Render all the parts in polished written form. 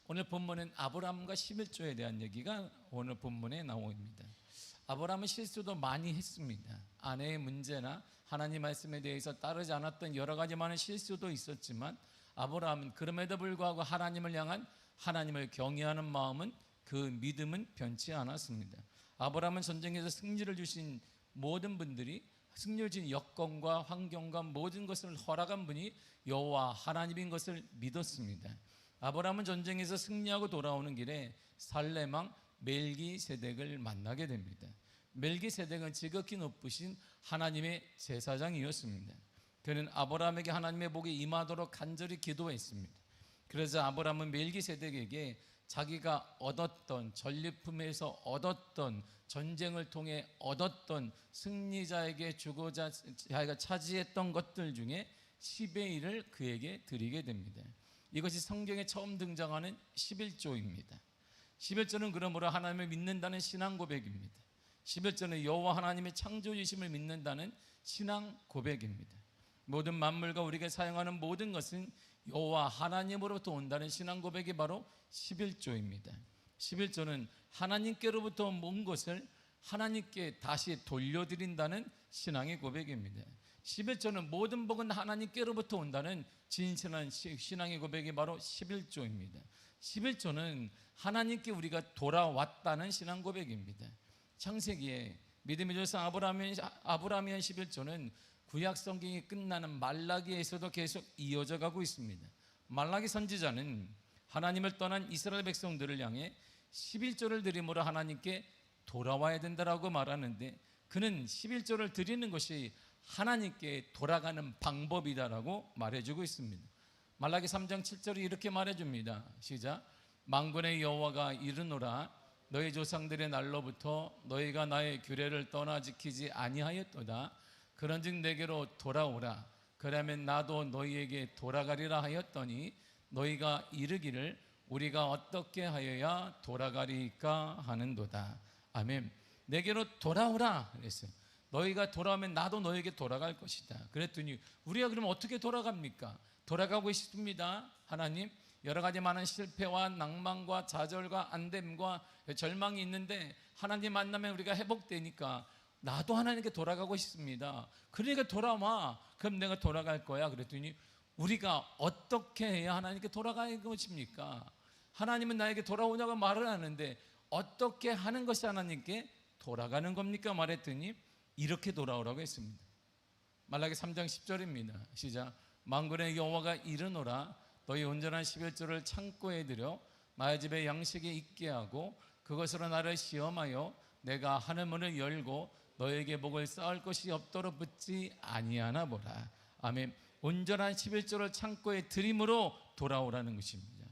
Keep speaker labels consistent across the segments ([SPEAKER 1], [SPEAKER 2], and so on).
[SPEAKER 1] 오늘 본문은 아브라함과 11조에 대한 얘기가 오늘 본문에 나옵니다. 아브라함은 실수도 많이 했습니다. 아내의 문제나 하나님 말씀에 대해서 따르지 않았던 여러 가지 많은 실수도 있었지만 아브라함은 그럼에도 불구하고 하나님을 향한 하나님을 경외하는 마음은, 그 믿음은 변치 않았습니다. 아브라함은 전쟁에서 승리를 주신 모든 분들이, 승리를 주신 여건과 환경과 모든 것을 허락한 분이 여호와 하나님인 것을 믿었습니다. 아브라함은 전쟁에서 승리하고 돌아오는 길에 살레망 멜기세덱을 만나게 됩니다. 멜기세덱은 지극히 높으신 하나님의 제사장이었습니다. 그는 아브라함에게 하나님의 복이 임하도록 간절히 기도했습니다. 그래서 아브라함은 멜기세덱에게 자기가 얻었던, 전리품에서 얻었던, 전쟁을 통해 얻었던, 승리자에게 주고자 자기가 차지했던 것들 중에 10의 1을 그에게 드리게 됩니다. 이것이 성경에 처음 등장하는 11조입니다. 11조는 그러므로 하나님을 믿는다는 신앙 고백입니다. 11조는 여호와 하나님의 창조주심을 믿는다는 신앙 고백입니다. 모든 만물과 우리가 사용하는 모든 것은 여호와 하나님으로부터 온다는 신앙 고백이 바로 11조입니다. 11조는 하나님께로부터 온 것을 하나님께 다시 돌려드린다는 신앙의 고백입니다. 11조는 모든 복은 하나님께로부터 온다는 진실한 신앙의 고백이 바로 11조입니다. 11조는 하나님께 우리가 돌아왔다는 신앙 고백입니다. 창세기에 믿음의 조상 아브라함의 11조는 구약 성경이 끝나는 말라기에서도 계속 이어져 가고 있습니다. 말라기 선지자는 하나님을 떠난 이스라엘 백성들을 향해 11조를 드림으로 하나님께 돌아와야 된다라고 말하는데, 그는 11조를 드리는 것이 하나님께 돌아가는 방법이다라고 말해주고 있습니다. 말라기 3장 7절이 이렇게 말해줍니다. 시작. 만군의 여호와가 이르노라, 너희 조상들의 날로부터 너희가 나의 규례를 떠나 지키지 아니하였도다. 그런즉 내게로 돌아오라. 그러면 나도 너희에게 돌아가리라 하였더니 너희가 이르기를 우리가 어떻게 하여야 돌아가리까 하는도다. 아멘. 내게로 돌아오라 그랬어요. 너희가 돌아오면 나도 너에게 돌아갈 것이다. 그랬더니 우리가 그러면 어떻게 돌아갑니까? 돌아가고 있습니다. 하나님, 여러 가지 많은 실패와 낭만과 좌절과 안됨과 절망이 있는데 하나님 만나면 우리가 회복되니까 나도 하나님께 돌아가고 싶습니다. 그러니까 돌아와. 그럼 내가 돌아갈 거야. 그랬더니 우리가 어떻게 해야 하나님께 돌아가는 것입니까? 하나님은 나에게 돌아오냐고 말을 하는데 어떻게 하는 것이 하나님께 돌아가는 겁니까? 말했더니 이렇게 돌아오라고 했습니다. 말라기 3장 10절입니다. 시작. 만군의 여호와가 이르노라, 너희 온전한 11조를 창고에 들여 나의 집에 양식이 있게 하고 그것으로 나를 시험하여 내가 하늘 문을 열고 너에게 복을 쌓을 것이 없도록 붙지 아니하나 보라. 아멘. 온전한 11조를 창고에 들임으로 돌아오라는 것입니다.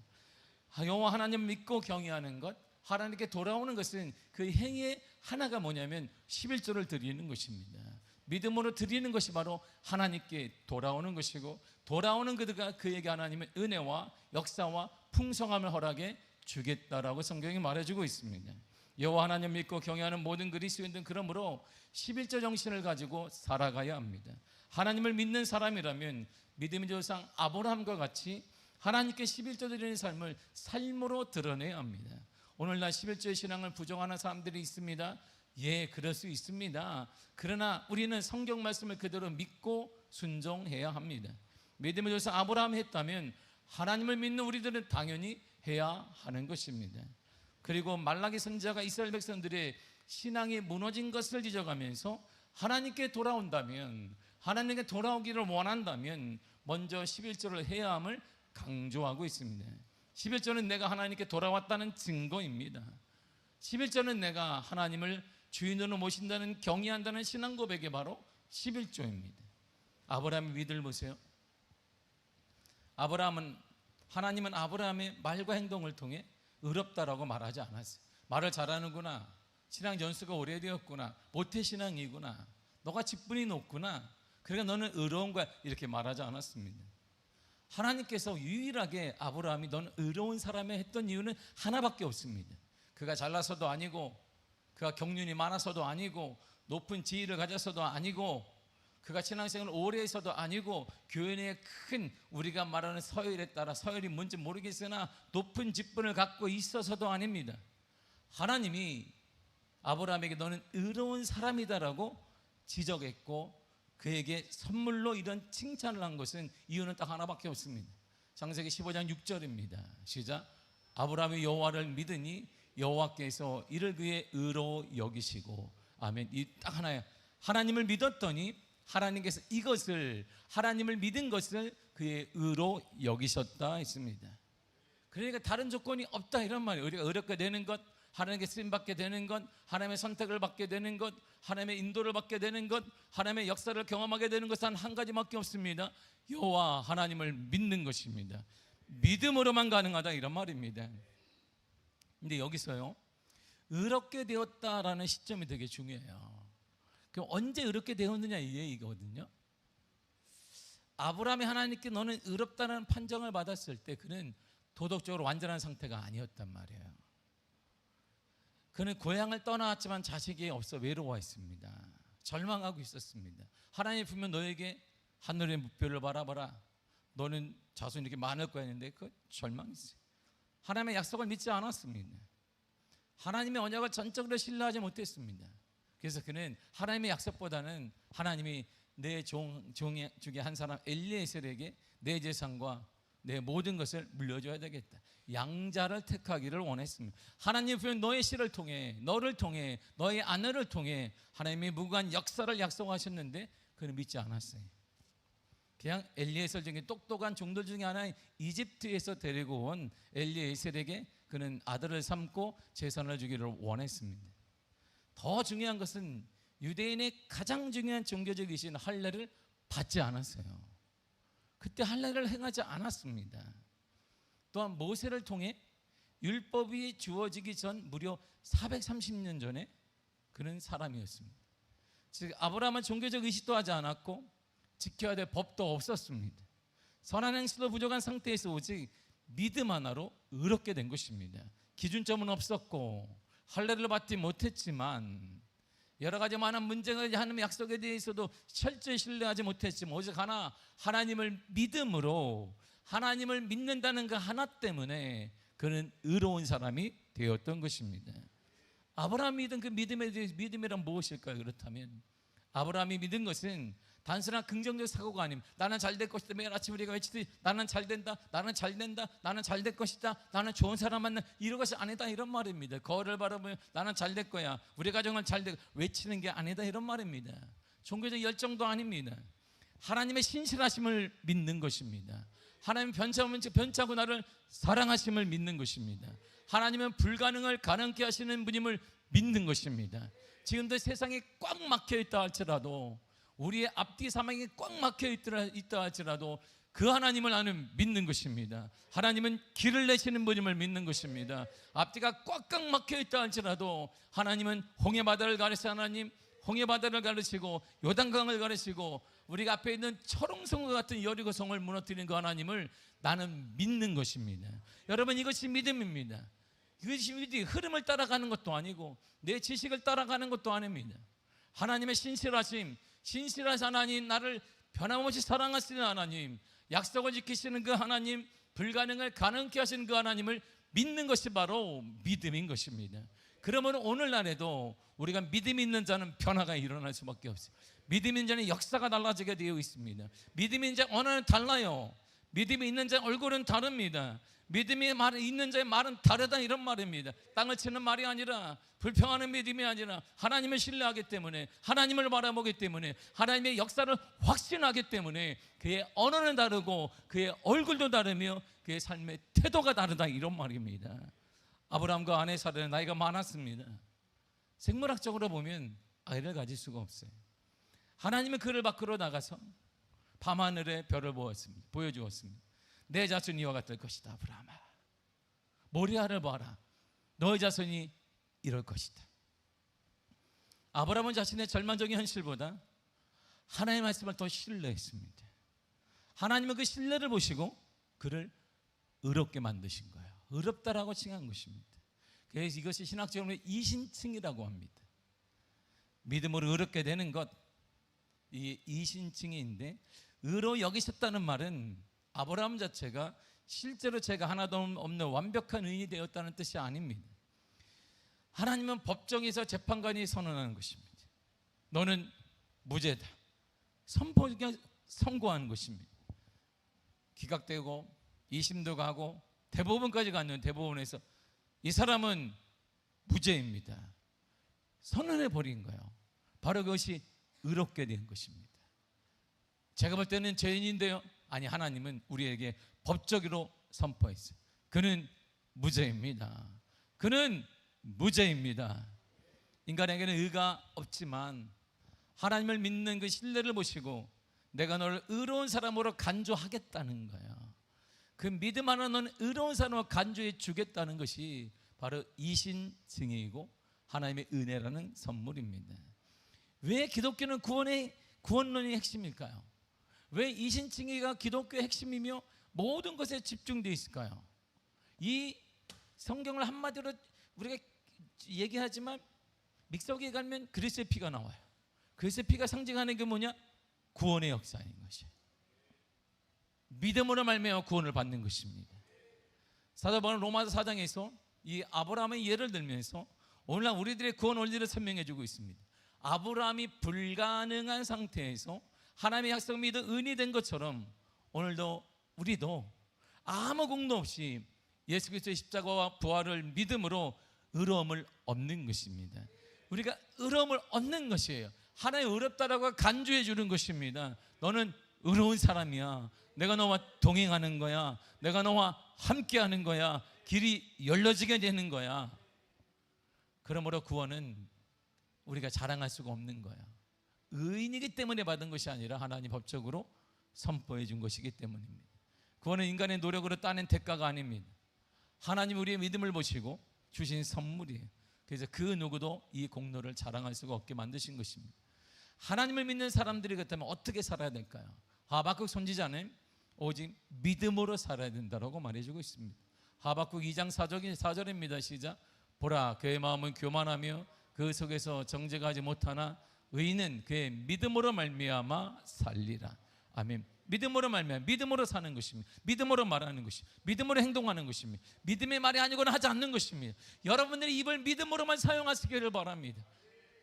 [SPEAKER 1] 여호와 하나님 믿고 경외하는 것, 하나님께 돌아오는 것은 그 행위의 하나가 뭐냐면 11조를 드리는 것입니다. 믿음으로 드리는 것이 바로 하나님께 돌아오는 것이고, 돌아오는 그들과 그에게 하나님의 은혜와 역사와 풍성함을 허락해 주겠다라고 성경이 말해주고 있습니다. 여호와 하나님 믿고 경외하는 모든 그리스도인들은 그러므로 11조 정신을 가지고 살아가야 합니다. 하나님을 믿는 사람이라면 믿음의 조상 아브라함과 같이 하나님께 11조 드리는 삶을 삶으로 드러내야 합니다. 오늘날 11조의 신앙을 부정하는 사람들이 있습니다. 예, 그럴 수 있습니다. 그러나 우리는 성경 말씀을 그대로 믿고 순종해야 합니다. 믿음의 조상 아브라함이 했다면 하나님을 믿는 우리들은 당연히 해야 하는 것입니다. 그리고 말라기 선지자가 이스라엘 백성들의 신앙이 무너진 것을 지적하면서 하나님께 돌아온다면, 하나님께 돌아오기를 원한다면 먼저 11조를 해야 함을 강조하고 있습니다. 11조는 내가 하나님께 돌아왔다는 증거입니다. 11조는 내가 하나님을 주인으로 모신다는, 경외한다는 신앙 고백이 바로 11조입니다. 아브라함의 믿음을 보세요. 하나님은 아브라함의 말과 행동을 통해 의롭다라고 말하지 않았어요. 말을 잘하는구나, 신앙 연수가 오래되었구나, 모태신앙이구나, 너가 직분이 높구나, 그러니까 너는 의로운 거야, 이렇게 말하지 않았습니다. 하나님께서 유일하게 아브라함이 너는 의로운 사람이 했던 이유는 하나밖에 없습니다. 그가 잘나서도 아니고, 그가 경륜이 많아서도 아니고, 높은 지위를 가져서도 아니고, 그가 신앙생활을 오래 해서도 아니고 교회 내에 큰 우리가 말하는 서열에 따라 서열이 뭔지 모르겠으나 높은 직분을 갖고 있어서도 아닙니다. 하나님이 아브라함에게 너는 의로운 사람이다라고 지적했고 그에게 선물로 이런 칭찬을 한 것은 이유는 딱 하나밖에 없습니다. 창세기 15장 6절입니다. 시작. 아브라함이 여호와를 믿으니 여호와께서 이를 그의 의로 여기시고. 아멘. 이 딱 하나예요. 하나님을 믿었더니 하나님께서 이것을, 하나님을 믿은 것을 그의 의로 여기셨다 했습니다. 그러니까 다른 조건이 없다 이런 말이에요. 우리가 어렵게 되는 것, 하나님께 쓰임받게 되는 것, 하나님의 선택을 받게 되는 것, 하나님의 인도를 받게 되는 것, 하나님의 역사를 경험하게 되는 것은 한 가지밖에 없습니다. 여호와 하나님을 믿는 것입니다. 믿음으로만 가능하다 이런 말입니다. 근데 여기서요, 의롭게 되었다라는 시점이 되게 중요해요. 그럼 언제 의롭게 되었느냐 이 얘기거든요. 아브라함이 하나님께 너는 의롭다는 판정을 받았을 때 그는 도덕적으로 완전한 상태가 아니었단 말이에요. 그는 고향을 떠나왔지만 자식이 없어 외로워했습니다. 절망하고 있었습니다. 하나님이 분명 너에게 하늘의 무뼈를 바라봐라, 너는 자손이 이렇게 많을 거야 했는데 그 절망했어요. 하나님의 약속을 믿지 않았습니다. 하나님의 언약을 전적으로 신뢰하지 못했습니다. 그래서 그는 하나님의 약속보다는 하나님이 내 종 중에 한 사람 엘리에셀에게 내 재산과 내 모든 것을 물려줘야 되겠다, 양자를 택하기를 원했습니다. 하나님 분명 너의 씨를 통해, 너를 통해, 너의 아내를 통해 하나님이 무궁한 역사를 약속하셨는데 그는 믿지 않았어요. 그냥 엘리에셀 중에 똑똑한 종들 중에 하나인 이집트에서 데리고 온 엘리에셀에게 그는 아들을 삼고 재산을 주기를 원했습니다. 더 중요한 것은 유대인의 가장 중요한 종교적 이신 할례를 받지 않았어요. 그때 할례를 행하지 않았습니다. 또한 모세를 통해 율법이 주어지기 전 무려 430년 전에 그는 사람이었습니다. 즉 아브라함은 종교적 의식도 하지 않았고 지켜야 될 법도 없었습니다. 선한 행실도 부족한 상태에서 오직 믿음 하나로 의롭게 된 것입니다. 기준점은 없었고 할례를 받지 못했지만 여러 가지 많은 문제가 하나님의 약속에 대해서도 철저히 신뢰하지 못했지만 오직 하나, 하나님을 믿음으로, 하나님을 믿는다는 그 하나 때문에 그는 의로운 사람이 되었던 것입니다. 아브라함이 믿은 그 믿음에 대해서 믿음이란 무엇일까요? 그렇다면 아브라함이 믿은 것은 단순한 긍정적 사고가 아닙니다. 나는 잘 될 것이다. 매일 아침 우리가 외치듯이 나는 잘 된다, 나는 잘 된다, 나는 잘 될 것이다, 나는 좋은 사람 만나, 이런 것이 아니다 이런 말입니다. 거울을 바라보면 나는 잘 될 거야, 우리 가정은 잘 될, 외치는 게 아니다 이런 말입니다. 종교적 열정도 아닙니다. 하나님의 신실하심을 믿는 것입니다. 하나님 변치하고 나를 사랑하심을 믿는 것입니다. 하나님은 불가능을 가능케 하시는 분임을 믿는 것입니다. 지금도 세상이 꽉 막혀 있다 할지라도, 우리의 앞뒤 사망이 꽉 막혀 있다 할지라도 그 하나님을 나는 믿는 것입니다. 하나님은 길을 내시는 분임을 믿는 것입니다. 앞뒤가 꽉 막혀 있다 할지라도 하나님은 홍해바다를 가르치는 하나님, 홍해바다를 가르치고 요단강을 가르치고 우리가 앞에 있는 철옹성과 같은 여리고성을 무너뜨리는 그 하나님을 나는 믿는 것입니다. 여러분, 이것이 믿음입니다. 이것이 믿음이 흐름을 따라가는 것도 아니고 내 지식을 따라가는 것도 아닙니다. 하나님의 신실하심, 신실하신 하나님, 나를 변함없이 사랑하시는 하나님, 약속을 지키시는 그 하나님, 불가능을 가능케 하시는 그 하나님을 믿는 것이 바로 믿음인 것입니다. 그러면 오늘날에도 우리가 믿음이 있는 자는 변화가 일어날 수밖에 없어요. 믿음이 있는 자는 역사가 달라지게 되어 있습니다. 믿음이 있는 자 언어는 달라요. 믿음이 있는 자 얼굴은 다릅니다. 믿음이 있는 자의 말은 다르다 이런 말입니다. 땅을 치는 말이 아니라, 불평하는 믿음이 아니라 하나님을 신뢰하기 때문에, 하나님을 바라보기 때문에, 하나님의 역사를 확신하기 때문에 그의 언어는 다르고 그의 얼굴도 다르며 그의 삶의 태도가 다르다 이런 말입니다. 아브라함과 아내 사라는 나이가 많았습니다. 생물학적으로 보면 아이를 가질 수가 없어요. 하나님은 그를 밖으로 나가서 밤하늘의 별을 보여주었습니다. 내 자손이 이와 같을 것이다. 아브라함아, 모리아를 봐라. 너의 자손이 이럴 것이다. 아브라함은 자신의 절망적인 현실보다 하나님의 말씀을 더 신뢰했습니다. 하나님은 그 신뢰를 보시고 그를 의롭게 만드신 거예요. 의롭다라고 칭한 것입니다. 그래서 이것이 신학적으로 이신칭이라고 합니다. 믿음으로 의롭게 되는 것, 이 이신칭의인데, 의로 여기셨다는 말은 아브라함 자체가 실제로 죄가 하나도 없는 완벽한 의인이 되었다는 뜻이 아닙니다. 하나님은 법정에서 재판관이 선언하는 것입니다. 너는 무죄다, 선고하는 것입니다. 기각되고 2심도 가고 대법원까지 갔는데 대법원에서 이 사람은 무죄입니다, 선언해 버린 거예요. 바로 그것이 의롭게 된 것입니다. 제가 볼 때는 죄인인데요, 아니, 하나님은 우리에게 법적으로 선포했어요. 그는 무죄입니다. 그는 무죄입니다. 인간에게는 의가 없지만 하나님을 믿는 그 신뢰를 보시고 내가 너를 의로운 사람으로 간주하겠다는 거예요. 그 믿음 안에 너는 의로운 사람으로 간주해 주겠다는 것이 바로 이신증이고 하나님의 은혜라는 선물입니다. 왜 기독교는 구원론이 핵심일까요? 왜 이신증이가 기독교의 핵심이며 모든 것에 집중되어 있을까요? 이 성경을 한마디로 우리가 얘기하지만 믹서기에 가면 그리스도의 피가 나와요. 그리스도의 피가 상징하는 게 뭐냐? 구원의 역사인 것이에요. 믿음으로 말미암아 구원을 받는 것입니다. 사도 바울은 로마서 4장에서 이 아브라함의 예를 들면서 오늘날 우리들의 구원 원리를 설명해 주고 있습니다. 아브라함이 불가능한 상태에서 하나님의 약속 믿어 의인이 된 것처럼 오늘도 우리도 아무 공로 없이 예수 그리스도의 십자가와 부활을 믿음으로 의로움을 얻는 것입니다. 우리가 의로움을 얻는 것이에요. 하나님 의롭다라고 간주해 주는 것입니다. 너는 의로운 사람이야. 내가 너와 동행하는 거야. 내가 너와 함께하는 거야. 길이 열려지게 되는 거야. 그러므로 구원은 우리가 자랑할 수가 없는 거야. 의인이기 때문에 받은 것이 아니라 하나님 법적으로 선포해 준 것이기 때문입니다. 구원은 인간의 노력으로 따낸 대가가 아닙니다. 하나님 우리의 믿음을 보시고 주신 선물이에요. 그래서 그 누구도 이 공로를 자랑할 수가 없게 만드신 것입니다. 하나님을 믿는 사람들이 그렇다면 어떻게 살아야 될까요? 하박국 선지자는 오직 믿음으로 살아야 된다고 말해주고 있습니다. 하박국 2장 4절입니다. 시작. 보라, 그의 마음은 교만하며 그 속에서 정죄하지 못하나 의인은 그의 믿음으로 말미암아 살리라. 아멘. 믿음으로 말미암아, 믿음으로 사는 것입니다. 믿음으로 말하는 것입니다. 믿음으로 행동하는 것입니다. 믿음의 말이 아니거나 하지 않는 것입니다. 여러분들이 입을 믿음으로만 사용하시기를 바랍니다.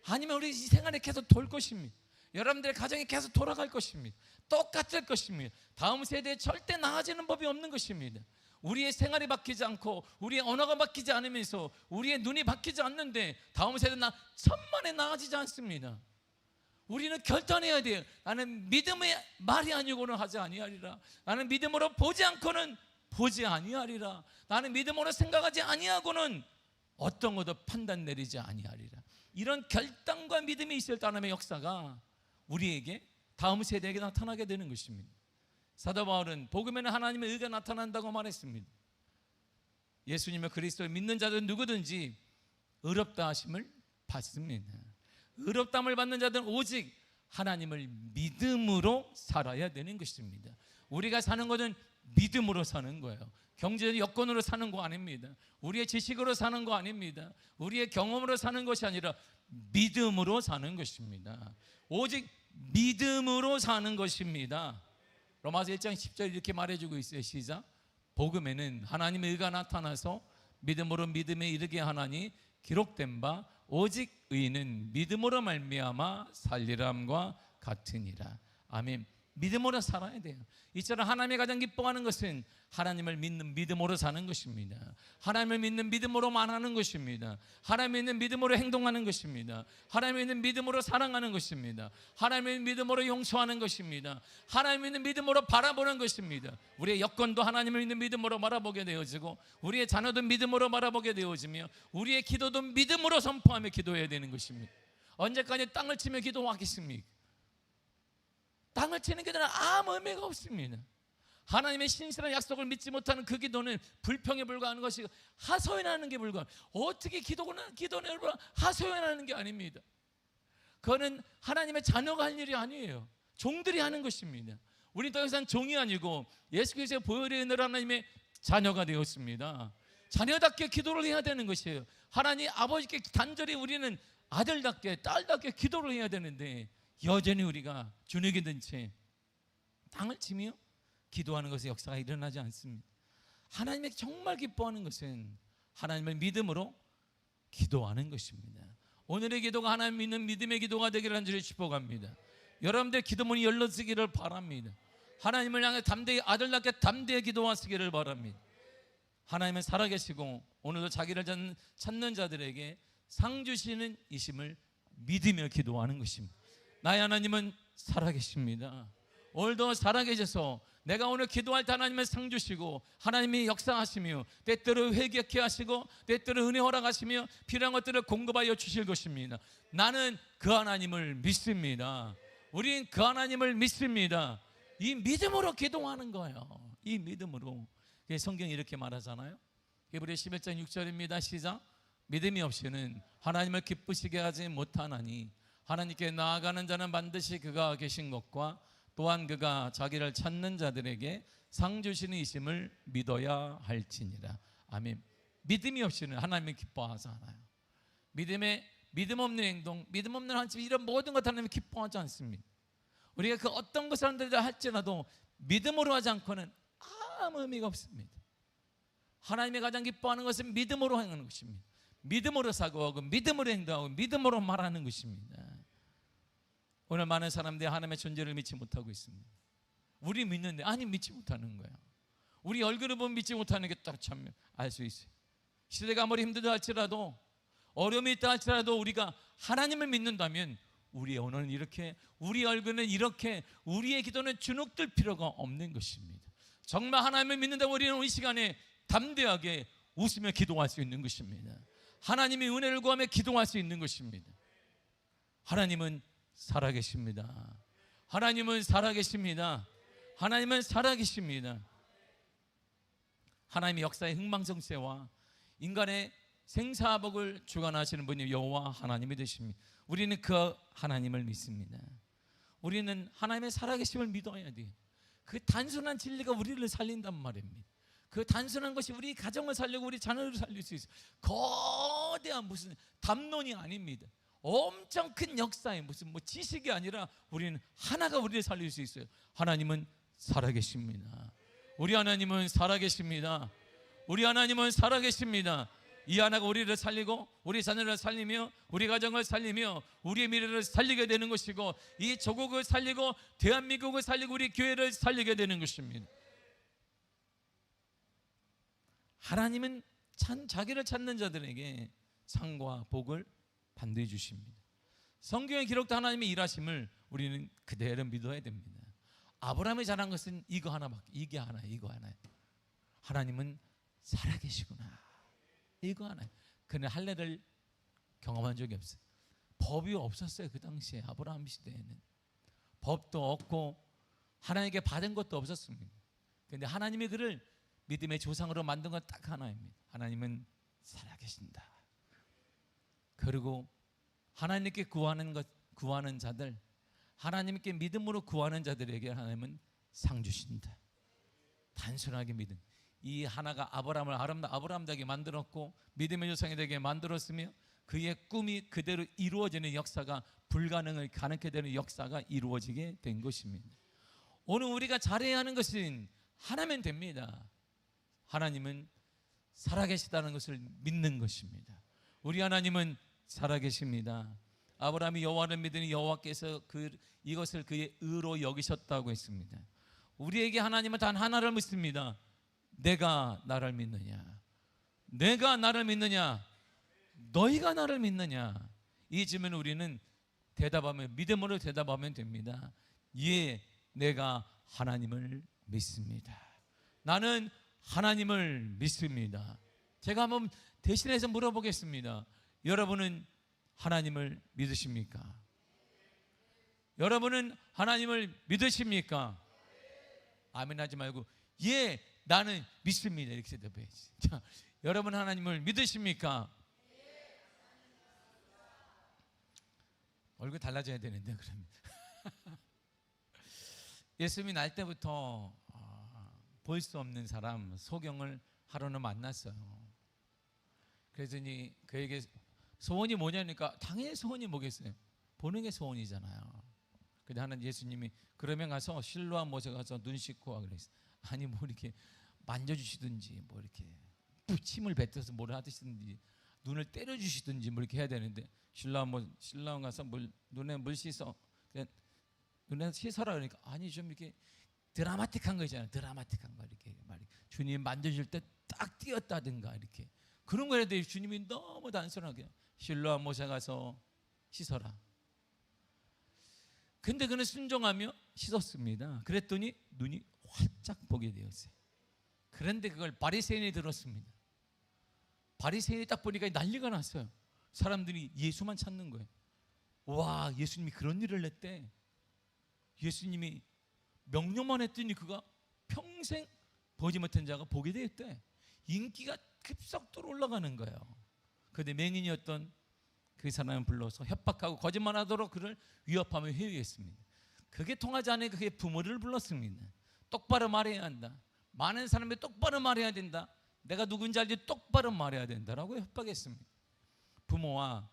[SPEAKER 1] 아니면 우리 이 생활에 계속 돌 것입니다. 여러분들의 가정이 계속 돌아갈 것입니다. 똑같을 것입니다. 다음 세대에 절대 나아지는 법이 없는 것입니다. 우리의 생활이 바뀌지 않고 우리의 언어가 바뀌지 않으면서 우리의 눈이 바뀌지 않는데 다음 세대는 천만에 나아지지 않습니다. 우리는 결단해야 돼요. 나는 믿음의 말이 아니고는 하지 아니하리라. 나는 믿음으로 보지 않고는 보지 아니하리라. 나는 믿음으로 생각하지 아니하고는 어떤 것도 판단 내리지 아니하리라. 이런 결단과 믿음이 있을 때 하나님의 역사가 우리에게 다음 세대에게 나타나게 되는 것입니다. 사도 바울은 복음에는 하나님의 의가 나타난다고 말했습니다. 예수님을 그리스도를 믿는 자들은 누구든지 의롭다 하심을 받습니다. 의롭다함을 받는 자들은 오직 하나님을 믿음으로 살아야 되는 것입니다. 우리가 사는 것은 믿음으로 사는 거예요. 경제적 여건으로 사는 거 아닙니다. 우리의 지식으로 사는 거 아닙니다. 우리의 경험으로 사는 것이 아니라 믿음으로 사는 것입니다. 오직 믿음으로 사는 것입니다. 로마서 1장 10절 이렇게 말해주고 있어요. 시작. 복음에는 하나님의 의가 나타나서 믿음으로 믿음에 이르게 하나니 기록된 바 오직 의인은 믿음으로 말미암아 살리람과 같으니라. 아멘. 믿음으로 살아야 돼요. 이처럼 하나님이 가장 기뻐하는 것은 하나님을 믿는 믿음으로 사는 것입니다. 하나님을 믿는 믿음으로 말하는 것입니다. 하나님을 믿는 믿음으로 행동하는 것입니다. 하나님을 믿는 믿음으로 사랑하는 것입니다. 하나님을 믿는 믿음으로 용서하는 것입니다. 하나님을 믿는 믿음으로 바라보는 것입니다. 우리의 여건도 하나님을 믿는 믿음으로 바라보게 되어지고 우리의 자녀도 믿음으로 바라보게 되어지며 우리의 기도도 믿음으로 선포하며 기도해야 되는 것입니다. 언제까지 땅을 치며 기도하겠습니까? 땅을 치는 기도는 아무 의미가 없습니다. 하나님의 신실한 약속을 믿지 못하는 그 기도는 불평에 불과하는 것이 하소연하는 게 불과합니다. 어떻게 기도는 하소연하는 게 아닙니다. 그거는 하나님의 자녀가 할 일이 아니에요. 종들이 하는 것입니다. 우리는 더 이상 종이 아니고 예수 그리스도의 보혈의 은혜로 하나님의 자녀가 되었습니다. 자녀답게 기도를 해야 되는 것이에요. 하나님 아버지께 단절히 우리는 아들답게 딸답게 기도를 해야 되는데 여전히 우리가 주눅이 든 채 땅을 치며 기도하는 것의 역사가 일어나지 않습니다. 하나님이 정말 기뻐하는 것은 하나님을 믿음으로 기도하는 것입니다. 오늘의 기도가 하나님 믿는 믿음의 기도가 되기를 간절히 축복합니다. 여러분들 기도문이 열려지기를 바랍니다. 하나님을 향해 담대히 아들답게 담대히 기도하시기를 바랍니다. 하나님은 살아계시고 오늘도 자기를 찾는 자들에게 상 주시는 이심을 믿으며 기도하는 것입니다. 나의 하나님은 살아계십니다. 오늘도 살아계셔서 내가 오늘 기도할 때 하나님은 상 주시고 하나님이 역사하시며 때때로 회개케 하시고 때때로 은혜 허락하시며 필요한 것들을 공급하여 주실 것입니다. 나는 그 하나님을 믿습니다. 우린 그 하나님을 믿습니다. 이 믿음으로 기도하는 거예요. 이 믿음으로. 성경이 이렇게 말하잖아요. 히브리 11장 6절입니다. 시작. 믿음이 없이는 하나님을 기쁘시게 하지 못하나니 하나님께 나아가는 자는 반드시 그가 계신 것과 또한 그가 자기를 찾는 자들에게 상 주시는 이심을 믿어야 할지니라. 아멘. 믿음이 없이는 하나님을 기뻐하지 않아요. 믿음 없는 행동, 믿음 없는 한심, 이런 모든 것 하나님을 기뻐하지 않습니다. 우리가 그 어떤 것을 한다 할지라도 믿음으로 하지 않고는 아무 의미가 없습니다. 하나님이 가장 기뻐하는 것은 믿음으로 행하는 것입니다. 믿음으로 사고하고 믿음으로 행동하고 믿음으로 말하는 것입니다. 오늘 많은 사람들이 하나님의 존재를 믿지 못하고 있습니다. 우리 믿는데 아니 믿지 못하는 거야. 우리 얼굴을 보면 믿지 못하는 게 딱 참 알 수 있어요. 시대가 아무리 힘들다 할지라도 어려움이 있다 할지라도 우리가 하나님을 믿는다면 우리의 언어는 이렇게, 우리 얼굴은 이렇게, 우리의 기도는 주눅들 필요가 없는 것입니다. 정말 하나님을 믿는다면 우리는 이 시간에 담대하게 웃으며 기도할 수 있는 것입니다. 하나님의 은혜를 구하며 기도할 수 있는 것입니다. 하나님은 살아계십니다. 하나님은 살아계십니다. 하나님은 살아계십니다. 하나님의 역사의 흥망성쇠와 인간의 생사복을 주관하시는 분이 여호와 하나님이 되십니다. 우리는 그 하나님을 믿습니다. 우리는 하나님의 살아계심을 믿어야 돼요. 그 단순한 진리가 우리를 살린단 말입니다. 그 단순한 것이 우리 가정을 살리고 우리 자녀를 살릴 수 있어요. 거대한 무슨 담론이 아닙니다. 엄청 큰 역사의 무슨 지식이 아니라 우리는 하나가 우리를 살릴 수 있어요. 하나님은 살아계십니다. 우리 하나님은 살아계십니다. 우리 하나님은 살아계십니다. 이 하나가 우리를 살리고 우리 자녀를 살리며 우리 가정을 살리며 우리의 미래를 살리게 되는 것이고 이 조국을 살리고 대한민국을 살리고 우리 교회를 살리게 되는 것입니다. 하나님은 자기를 찾는 자들에게 상과 복을 반드시 주십니다. 성경에 기록된 하나님의 일하심을 우리는 그대로 믿어야 됩니다. 아브라함이 잘한 것은 이거 하나밖에, 이거 하나. 하나님은 살아계시구나. 이거 하나. 그는 할례를 경험한 적이 없어요. 법이 없었어요. 그 당시에 아브라함 시대에는 법도 없고 하나님께 받은 것도 없었습니다. 그런데 하나님이 그를 믿음의 조상으로 만든 건 딱 하나입니다. 하나님은 살아계신다. 그리고 하나님께 구하는 자들, 하나님께 믿음으로 구하는 자들에게 하나님은 상 주신다. 단순하게 믿음. 이 하나가 아브라함을 아브라함에게 만들었고 믿음의 조상이 되게 만들었으며 그의 꿈이 그대로 이루어지는 역사가 불가능을 가능케 되는 역사가 이루어지게 된 것입니다. 오늘 우리가 잘해야 하는 것은 하나면 됩니다. 하나님은 살아계시다는 것을 믿는 것입니다. 우리 하나님은 살아계십니다. 아브라함이 여호와를 믿으니 여호와께서 이것을 그의 의로 여기셨다고 했습니다. 우리에게 하나님은 단 하나를 묻습니다. 내가 나를 믿느냐? 내가 나를 믿느냐? 너희가 나를 믿느냐? 이 질문을 우리는 믿음으로 대답하면 됩니다. 예, 내가 하나님을 믿습니다. 나는 하나님을 믿습니다. 제가 한번 대신해서 물어보겠습니다. 여러분은 하나님을 믿으십니까? 여러분은 하나님을 믿으십니까? 아멘 하지 말고 예, 나는 믿습니다. 이렇게 대답해야지. 자, 여러분 하나님을 믿으십니까? 얼굴 달라져야 되는데 그러면 예수님이 날 때부터 볼 수 없는 사람 소경을 하루는 만났어요. 그랬더니 그에게 소원이 뭐냐니까 당연히 소원이 뭐겠어요? 보는 게 소원이잖아요. 근데 하나님 예수님이 그러면 가서 실로암 못에 가서 눈 씻고 와 그랬어요. 아니 뭐 이렇게 만져주시든지 뭐 이렇게 침을 뱉어서 뭘 하시든지 눈을 때려주시든지 뭐 이렇게 해야 되는데 실로암 가서 눈에 물 씻어 눈에 씻어라 그러니까 아니 좀 이렇게 드라마틱한 거 있잖아요. 드라마틱한 거 이렇게 말이 주님 만져줄 때 딱 뛰었다든가 이렇게 그런 거에 대해 주님이 너무 단순하게 실로암 못에 가서 씻어라. 근데 그는 순종하며 씻었습니다. 그랬더니 눈이 활짝 보게 되었어요. 그런데 그걸 바리새인이 들었습니다. 바리새인이 딱 보니까 난리가 났어요. 사람들이 예수만 찾는 거예요. 와, 예수님이 그런 일을 했대. 예수님이 명령만 했더니 그가 평생 보지 못한 자가 보게 되었대. 인기가 급속도로 올라가는 거예요. 그런데 맹인이었던 그 사람을 불러서 협박하고 거짓말하도록 그를 위협하며 회유했습니다. 그게 통하지 않으니까 그의 부모를 불렀습니다. 똑바로 말해야 한다. 많은 사람들이 똑바로 말해야 된다. 내가 누군지 알지 똑바로 말해야 된다라고 협박했습니다. 부모와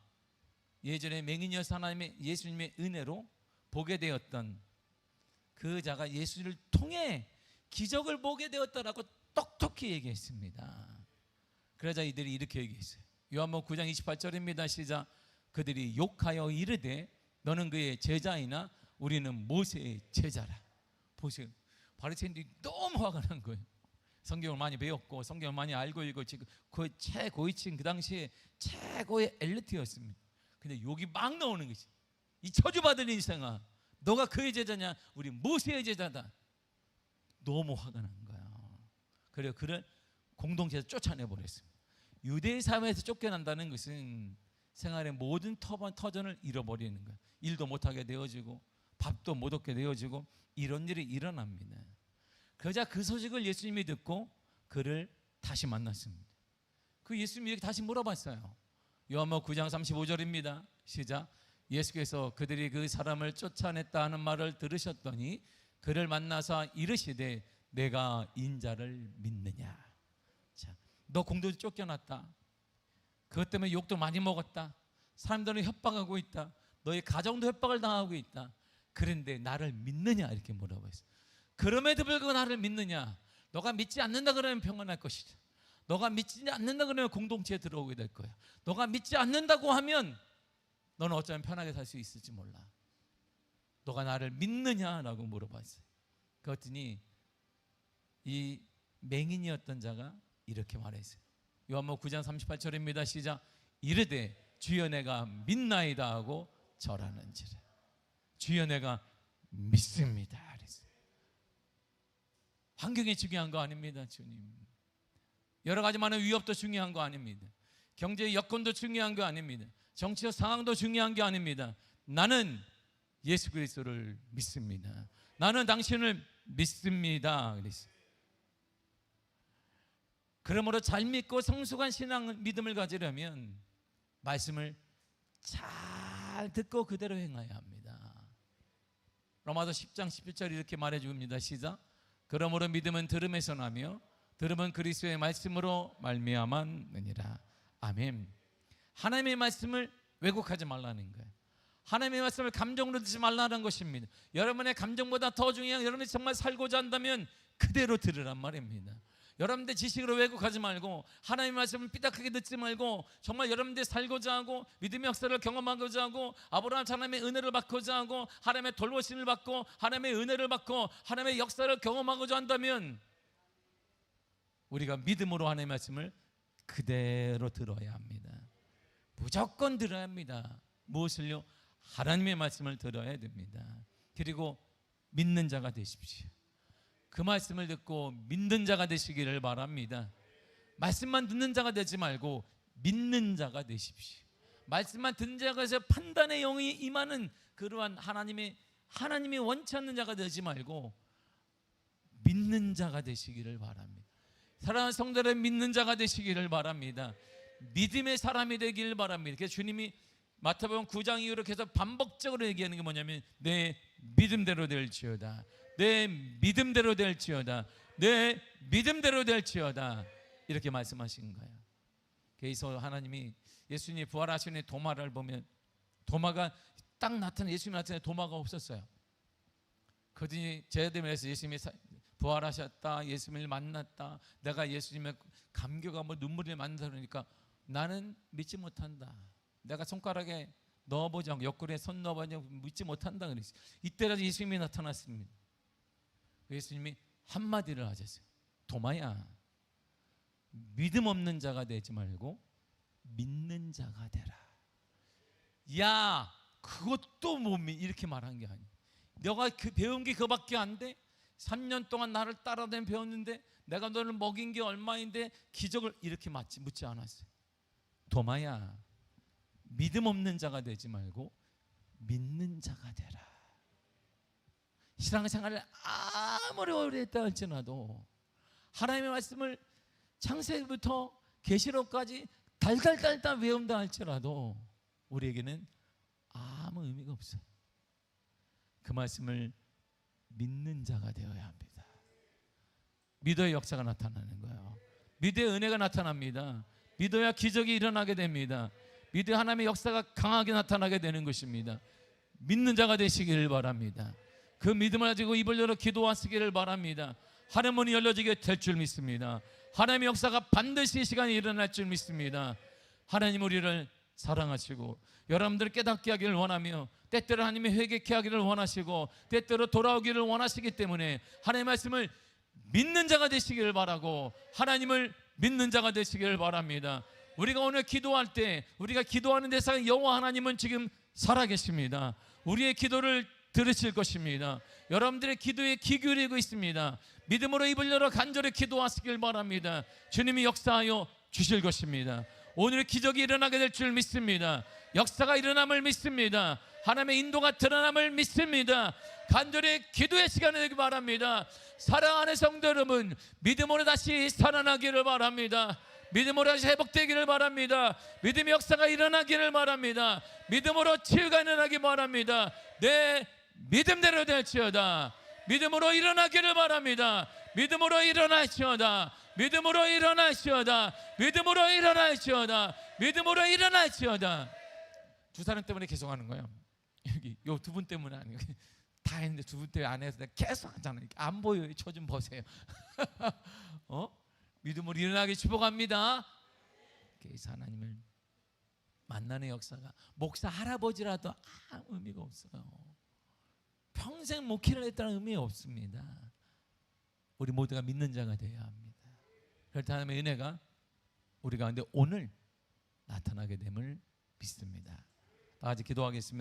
[SPEAKER 1] 예전에 맹인이어서 하나님의 예수님의 은혜로 보게 되었던 그 자가 예수를 통해 기적을 보게 되었다라고 똑똑히 얘기했습니다. 그러자 이들이 이렇게 얘기했어요. 요한복음 9장 28절입니다. 시작. 그들이 욕하여 이르되 너는 그의 제자이나 우리는 모세의 제자라. 보세요. 바리새인들이 너무 화가 난 거예요. 성경을 많이 배웠고 성경을 많이 알고 있고 지금 그 최고위층 그 당시에 최고의 엘리트였습니다. 근데 욕이 막 나오는 거지. 이 저주받은 인생아, 너가 그의 제자냐? 우리 모세의 제자다. 너무 화가 난 거야. 그래서 그를 공동체에서 쫓아내버렸습니다. 유대 사회에서 쫓겨난다는 것은 생활의 모든 터전을 잃어버리는 거야. 일도 못하게 되어지고 밥도 못 얻게 되어지고 이런 일이 일어납니다. 그러자 그 소식을 예수님이 듣고 그를 다시 만났습니다. 그 예수님이 이렇게 다시 물어봤어요. 요한복음 9장 35절입니다. 시작. 예수께서 그들이 그 사람을 쫓아냈다 하는 말을 들으셨더니 그를 만나서 이르시되 내가 인자를 믿느냐. 자, 너 공동체 쫓겨났다. 그것 때문에 욕도 많이 먹었다. 사람들은 협박하고 있다. 너의 가정도 협박을 당하고 있다. 그런데 나를 믿느냐 이렇게 물어봤어요. 그럼에도 불구하고 나를 믿느냐. 너가 믿지 않는다 그러면 평안할 것이다. 너가 믿지 않는다 그러면 공동체에 들어오게 될 거야. 너가 믿지 않는다고 하면 너는 어쩌면 편하게 살 수 있을지 몰라. 너가 나를 믿느냐라고 물어봤어요. 그랬더니 이 맹인이었던 자가 이렇게 말했어요. 요한복음 9장 38절입니다. 시작. 이르되 주여 내가 믿나이다 하고 절하는지라. 주여 내가 믿습니다. 그랬어요. 환경이 중요한 거 아닙니다. 주님. 여러 가지 많은 위협도 중요한 거 아닙니다. 경제의 여건도 중요한 거 아닙니다. 정치적 상황도 중요한 게 아닙니다. 나는 예수 그리스도를 믿습니다. 나는 당신을 믿습니다. 그랬어요. 그러므로 잘 믿고 성숙한 신앙 믿음을 가지려면 말씀을 잘 듣고 그대로 행해야 합니다. 로마서 10장 11절 이렇게 말해줍니다. 시작. 그러므로 믿음은 들음에서 나며 들음은 그리스도의 말씀으로 말미암았느니라. 아멘. 하나님의 말씀을 왜곡하지 말라는 거예요. 하나님의 말씀을 감정으로 듣지 말라는 것입니다. 여러분의 감정보다 더 중요한 여러분이 정말 살고자 한다면 그대로 들으란 말입니다. 여러분들 지식으로 왜곡하지 말고 하나님의 말씀을 삐딱하게 듣지 말고 정말 여러분들 살고자 하고 믿음의 역사를 경험하고자 하고 아브라함 하나님의 은혜를 받고자 하고 하나님의 돌보심을 받고 하나님의 은혜를 받고 하나님의 역사를 경험하고자 한다면 우리가 믿음으로 하나님의 말씀을 그대로 들어야 합니다. 무조건 들어야 합니다. 무엇을요? 하나님의 말씀을 들어야 됩니다. 그리고 믿는 자가 되십시오. 그 말씀을 듣고 믿는 자가 되시기를 바랍니다. 말씀만 듣는 자가 되지 말고 믿는 자가 되십시오. 말씀만 듣는 자가 돼서 판단의 영이 임하는 그러한 하나님이 원치 않는 자가 되지 말고 믿는 자가 되시기를 바랍니다. 사랑하는 성도들, 믿는 자가 되시기를 바랍니다. 믿음의 사람이 되기를 바랍니다. 그래서 주님이 마태복음 9장 이후로 계속 반복적으로 얘기하는 게 뭐냐면 내 믿음대로 될지어다. 내 믿음대로 될지어다. 내 믿음대로 될지어다. 이렇게 말씀하신 거예요. 그래서 하나님이 예수님이 부활하신 도마를 보면 도마가 딱 나타나 예수님이 나타나 도마가 없었어요. 그들이 제자들에서 예수님이 부활하셨다, 예수님을 만났다, 내가 예수님의 감격하고 눈물을 만나서 그러니까 나는 믿지 못한다. 내가 손가락에 넣어보지 않고 옆구리에 손 넣어보지 않고 믿지 못한다 그랬어요. 이때라도 예수님이 나타났습니다. 예수님이 한마디를 하셨어요. 도마야, 믿음 없는 자가 되지 말고 믿는 자가 되라. 야, 그것도 못 믿, 이렇게 말한 게 아니에요. 너가 배운 게 그밖에 안 돼? 3년 동안 나를 따라다니 배웠는데 내가 너를 먹인 게 얼마인데 기적을 이렇게 묻지 않았어요. 도마야, 믿음 없는 자가 되지 말고 믿는 자가 되라. 신앙생활을 아무리 오래 했다 할지라도 하나님의 말씀을 창세기부터 계시록까지 달달달달 외운다 할지라도 우리에게는 아무 의미가 없어요. 그 말씀을 믿는 자가 되어야 합니다. 믿어야 역사가 나타나는 거예요. 믿어야 은혜가 나타납니다. 믿어야 기적이 일어나게 됩니다. 믿어야 하나님의 역사가 강하게 나타나게 되는 것입니다. 믿는 자가 되시기를 바랍니다. 그 믿음을 가지고 입을 열어 기도하시기를 바랍니다. 하나님 문이 열려지게 될 줄 믿습니다. 하나님의 역사가 반드시 이 시간에 일어날 줄 믿습니다. 하나님 우리를 사랑하시고 여러분들 깨닫게 하기를 원하며 때때로 하나님의 회개케 하기를 원하시고 때때로 돌아오기를 원하시기 때문에 하나님의 말씀을 믿는 자가 되시기를 바라고 하나님을 믿는 자가 되시기를 바랍니다. 우리가 오늘 기도할 때 우리가 기도하는 데서 여호와 하나님은 지금 살아계십니다. 우리의 기도를 들으실 것입니다. 여러분들의 기도에 귀 기울이고 있습니다. 믿음으로 입을 열어 간절히 기도하시길 바랍니다. 주님이 역사하여 주실 것입니다. 오늘 기적이 일어나게 될 줄 믿습니다. 역사가 일어남을 믿습니다. 하나님의 인도가 드러남을 믿습니다. 간절히 기도의 시간이 되기 바랍니다. 사랑하는 성도 여러분, 믿음으로 다시 살아나기를 바랍니다. 믿음으로 다시 회복되기를 바랍니다. 믿음의 역사가 일어나기를 바랍니다. 믿음으로 치유가 일어나기 바랍니다. 내 믿음대로 될지어다. 믿음으로 일어나기를 바랍니다. 믿음으로 일어날지어다. 믿음으로 일어날지어다. 믿음으로 일어날지어다. 믿음으로 일어날지어다. 두 사람 때문에 계속 하는 거예요. 여기 요 두 분 때문에 아니에요. 다 했는데 두 분 때문에 안 해서 내가 계속 하잖아요. 안 보여요. 저 좀 보세요. 믿음으로 일어나기 축복합니다. 그래서 하나님을 만나는 역사가 목사 할아버지라도 아무 의미가 없어요. 평생 목회를 했다는 의미가 없습니다. 우리 모두가 믿는 자가 되어야 합니다. 그럴 때 하나님의 은혜가 우리 가운데 오늘 나타나게 됨을 믿습니다. 다 같이 기도하겠습니다.